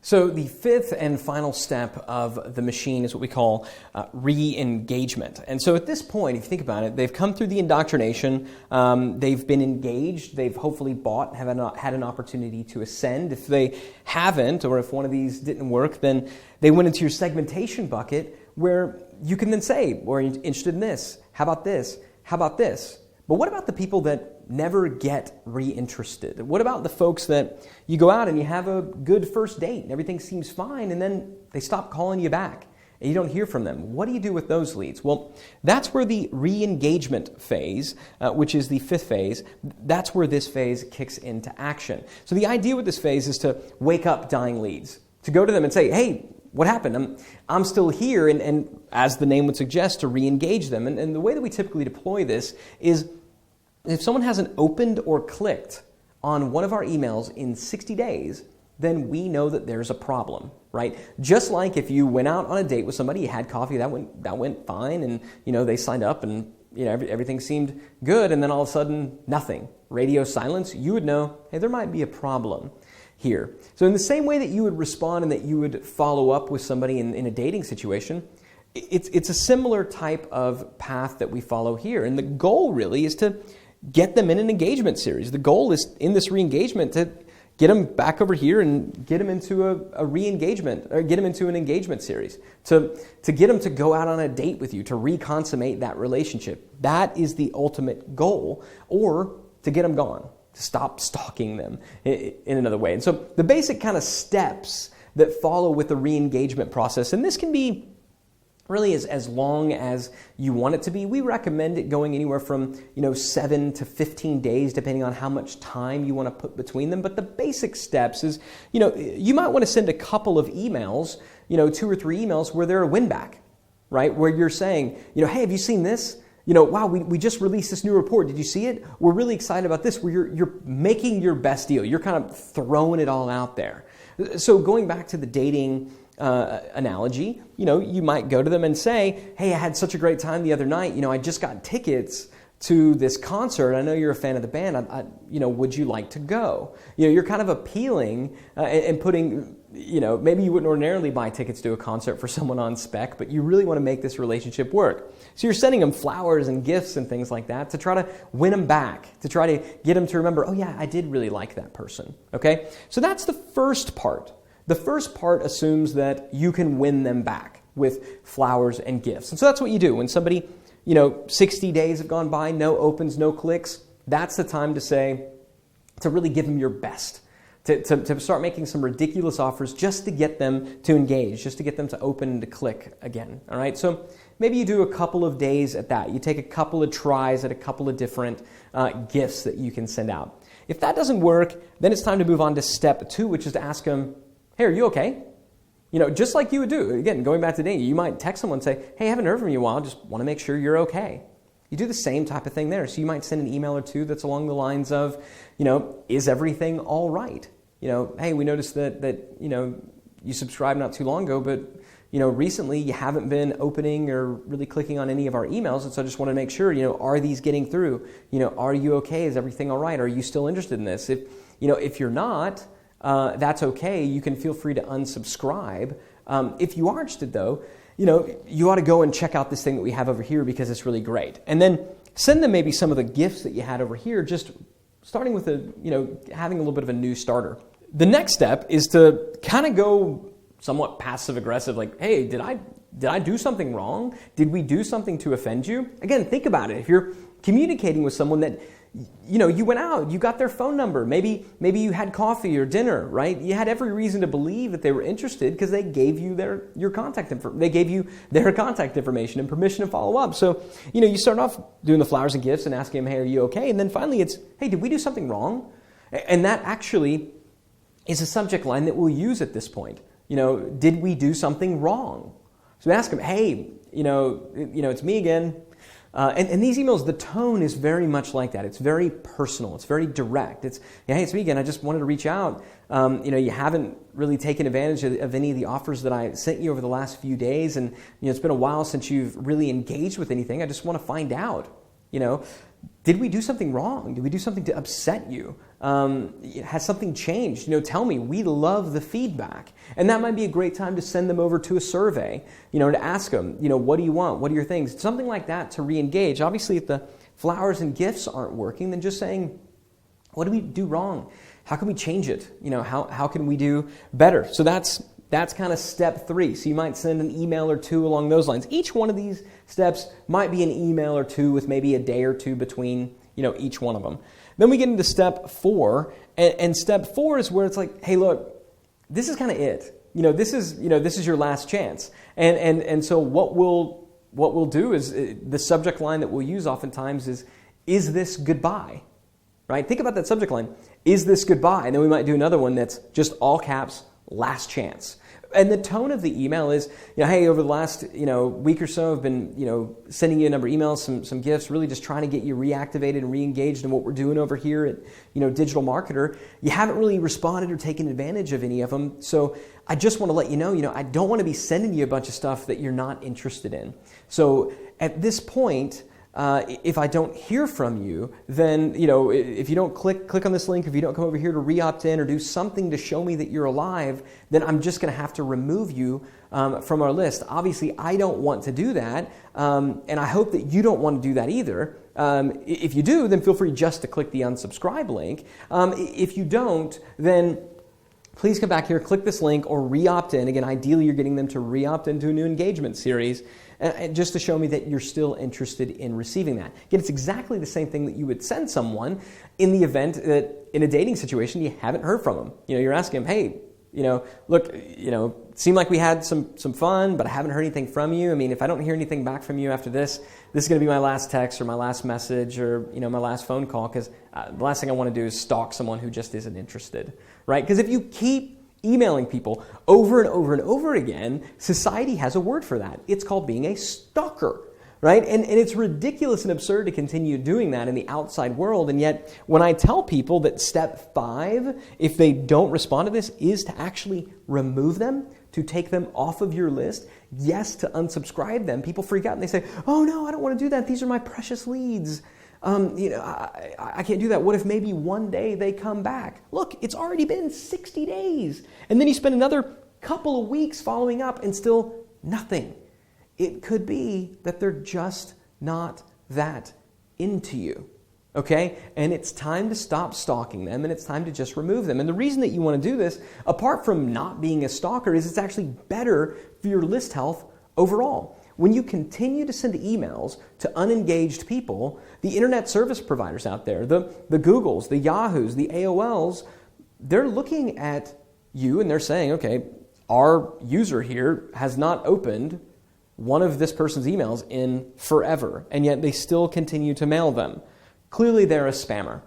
So the fifth and final step of the machine is what we call re-engagement. And so at this point, if you think about it, they've come through the indoctrination, they've been engaged, they've hopefully bought, have had an opportunity to ascend. If they haven't, or if one of these didn't work, then they went into your segmentation bucket where you can then say, well, are you interested in this? How about this? How about this? But what about the people that never get reinterested? What about the folks that you go out and you have a good first date and everything seems fine and then they stop calling you back and you don't hear from them? What do you do with those leads? Well, that's where the re-engagement phase, which is the fifth phase, that's where this phase kicks into action. So the idea with this phase is to wake up dying leads, to go to them and say, hey, what happened? I'm still here, and as the name would suggest, to re-engage them. And the way that we typically deploy this is if someone hasn't opened or clicked on one of our emails in 60 days, then we know that there's a problem, right? Just like if you went out on a date with somebody, you had coffee, that went fine, and they signed up, and everything seemed good, and then all of a sudden, nothing. Radio silence, you would know, hey, there might be a problem here. So in the same way that you would respond and that you would follow up with somebody in a dating situation, it's a similar type of path that we follow here. And the goal really is to get them in an engagement series. The goal is in this re-engagement to get them back over here and get them into a re-engagement, or get them into an engagement series, to get them to go out on a date with you, to reconsummate that relationship. That is the ultimate goal, or to get them gone, to stop stalking them in another way. And so the basic kind of steps that follow with the re-engagement process, and this can be really as long as you want it to be. We recommend it going anywhere from 7 to 15 days, depending on how much time you want to put between them. But the basic steps is, you might want to send a couple of emails, 2 or 3 emails where they're a win back, right? Where you're saying, hey, have you seen this? Wow, we just released this new report. Did you see it? We're really excited about this. Where you're making your best deal. You're kind of throwing it all out there. So going back to the dating analogy, you might go to them and say, hey, I had such a great time the other night. I just got tickets to this concert. I know you're a fan of the band. Would you like to go? You're kind of appealing and putting, maybe you wouldn't ordinarily buy tickets to a concert for someone on spec, but you really want to make this relationship work. So you're sending them flowers and gifts and things like that to try to win them back, to try to get them to remember, oh yeah, I did really like that person. Okay? So that's the first part. The first part assumes that you can win them back with flowers and gifts. And so that's what you do. When somebody, 60 days have gone by, no opens, no clicks, that's the time to say, to really give them your best, to start making some ridiculous offers just to get them to engage, just to get them to open and to click again. All right? So maybe you do a couple of days at that. You take a couple of tries at a couple of different gifts that you can send out. If that doesn't work, then it's time to move on to step 2, which is to ask them, hey, are you okay? Just like you would do. Again, going back to dating, you might text someone and say, hey, I haven't heard from you in a while. Just want to make sure you're okay. You do the same type of thing there. So you might send an email or two that's along the lines of, is everything all right? Hey, we noticed that you subscribed not too long ago, but, recently you haven't been opening or really clicking on any of our emails. And so I just want to make sure, are these getting through? Are you okay? Is everything all right? Are you still interested in this? If you're not, that's okay. You can feel free to unsubscribe. If you are interested, though, you ought to go and check out this thing that we have over here because it's really great. And then send them maybe some of the gifts that you had over here, just starting with having a little bit of a new starter. The next step is to kind of go somewhat passive-aggressive, like, hey, did I do something wrong? Did we do something to offend you? Again, think about it. If you're communicating with someone that you went out, you got their phone number, maybe you had coffee or dinner, right? You had every reason to believe that they were interested because they gave you their contact information and permission to follow up. So, you start off doing the flowers and gifts and asking them, hey, are you okay? And then finally it's, hey, did we do something wrong? And that actually is a subject line that we'll use at this point. Did we do something wrong? So we ask them, hey, it's me again. And these emails, the tone is very much like that. It's very personal. It's very direct. It's, hey, it's me again. I just wanted to reach out. You haven't really taken advantage of any of the offers that I sent you over the last few days. And, it's been a while since you've really engaged with anything. I just want to find out, did we do something wrong? Did we do something to upset you? Has something changed? Tell me. We love the feedback. And that might be a great time to send them over to a survey, to ask them, what do you want? What are your things? Something like that to re-engage. Obviously, if the flowers and gifts aren't working, then just saying, what do we do wrong? How can we change it? How can we do better? So that's kind of step 3. So you might send an email or 2 along those lines. Each one of these steps might be an email or 2 with maybe a day or 2 between, each one of them. Then we get into step 4, and step 4 is where it's like, hey, look, this is kind of it. This is your last chance. And so what we'll do is the subject line that we'll use oftentimes is this goodbye? Right? Think about that subject line. Is this goodbye? And then we might do another one that's just all caps, last chance. And the tone of the email is, hey, over the last, week or so, I've been, sending you a number of emails, some gifts, really just trying to get you reactivated and re-engaged in what we're doing over here at, Digital Marketer. You haven't really responded or taken advantage of any of them. So I just want to let you know, I don't want to be sending you a bunch of stuff that you're not interested in. So at this point, if I don't hear from you, then, if you don't click on this link, if you don't come over here to re-opt in or do something to show me that you're alive, then I'm just going to have to remove you from our list. Obviously, I don't want to do that, and I hope that you don't want to do that either. If you do, then feel free just to click the unsubscribe link. If you don't, then please come back here, click this link, or re-opt in. Again, ideally, you're getting them to re-opt into a new engagement series, just to show me that you're still interested in receiving that. Again, it's exactly the same thing that you would send someone in the event that in a dating situation you haven't heard from them. You're asking them, hey, look, seemed like we had some fun, but I haven't heard anything from you. I mean, if I don't hear anything back from you after this is going to be my last text or my last message or, my last phone call, because the last thing I want to do is stalk someone who just isn't interested, right? Because if you keep emailing people over and over and over again, society has a word for that. It's called being a stalker, right? And it's ridiculous and absurd to continue doing that in the outside world. And yet, when I tell people that step 5, if they don't respond to this, is to actually remove them, to take them off of your list, yes, to unsubscribe them, people freak out and they say, oh no, I don't want to do that. These are my precious leads. I can't do that. What if maybe one day they come back? Look, it's already been 60 days. And then you spend another couple of weeks following up and still nothing. It could be that they're just not that into you. Okay? And it's time to stop stalking them, and it's time to just remove them. And the reason that you want to do this, apart from not being a stalker, is it's actually better for your list health overall. When you continue to send emails to unengaged people, the internet service providers out there, the Googles, the Yahoos, the AOLs, they're looking at you and they're saying, okay, our user here has not opened one of this person's emails in forever, and yet they still continue to mail them. Clearly they're a spammer.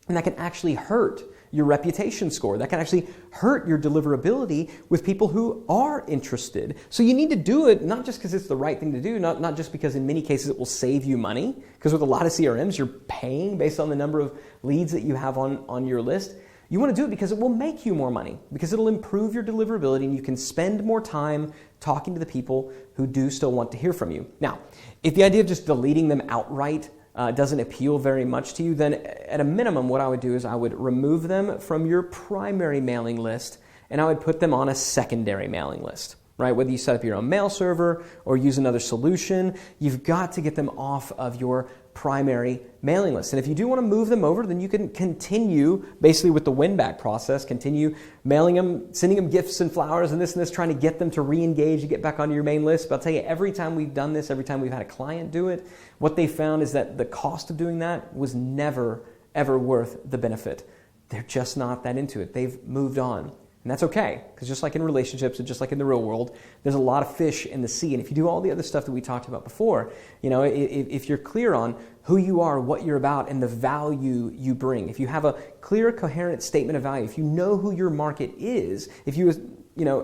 And that can actually hurt your reputation score. That can actually hurt your deliverability with people who are interested. So you need to do it not just because it's the right thing to do, not just because in many cases it will save you money, because with a lot of CRMs you're paying based on the number of leads that you have on your list. You want to do it because it will make you more money, because it'll improve your deliverability and you can spend more time talking to the people who do still want to hear from you. Now, if the idea of just deleting them outright doesn't appeal very much to you, then at a minimum what I would do is I would remove them from your primary mailing list and I would put them on a secondary mailing list, right? Whether you set up your own mail server or use another solution, you've got to get them off of your primary mailing list. And if you do want to move them over, then you can continue basically with the win-back process, continue mailing them, sending them gifts and flowers and this, trying to get them to re-engage and get back onto your main list. But I'll tell you, every time we've done this, every time we've had a client do it, what they found is that the cost of doing that was never, ever worth the benefit. They're just not that into it. They've moved on. And that's okay, because just like in relationships and just like in the real world, there's a lot of fish in the sea. And if you do all the other stuff that we talked about before, if you're clear on who you are, what you're about, and the value you bring, if you have a clear, coherent statement of value, if you know who your market is, if you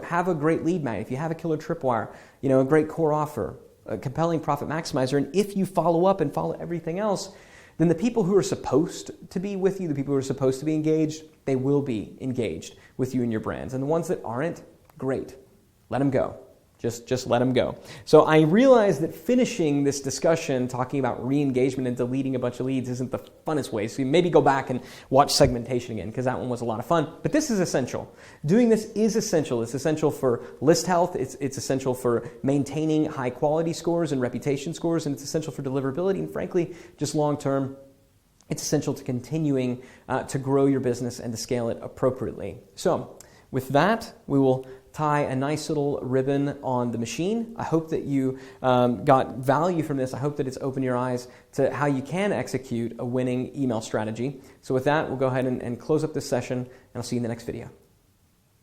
have a great lead magnet, if you have a killer tripwire, a great core offer, a compelling profit maximizer, and if you follow up and follow everything else, then the people who are supposed to be with you, the people who are supposed to be engaged, they will be engaged with you and your brands. And the ones that aren't, great. Let them go. Just let them go. So I realize that finishing this discussion, talking about re-engagement and deleting a bunch of leads isn't the funnest way. So you maybe go back and watch segmentation again, because that one was a lot of fun. But this is essential. Doing this is essential. It's essential for list health. It's essential for maintaining high quality scores and reputation scores. And it's essential for deliverability. And frankly, just long term, it's essential to continuing to grow your business and to scale it appropriately. So with that, we will tie a nice little ribbon on the machine. I hope that you got value from this. I hope that it's opened your eyes to how you can execute a winning email strategy. So with that, we'll go ahead and close up this session, and I'll see you in the next video.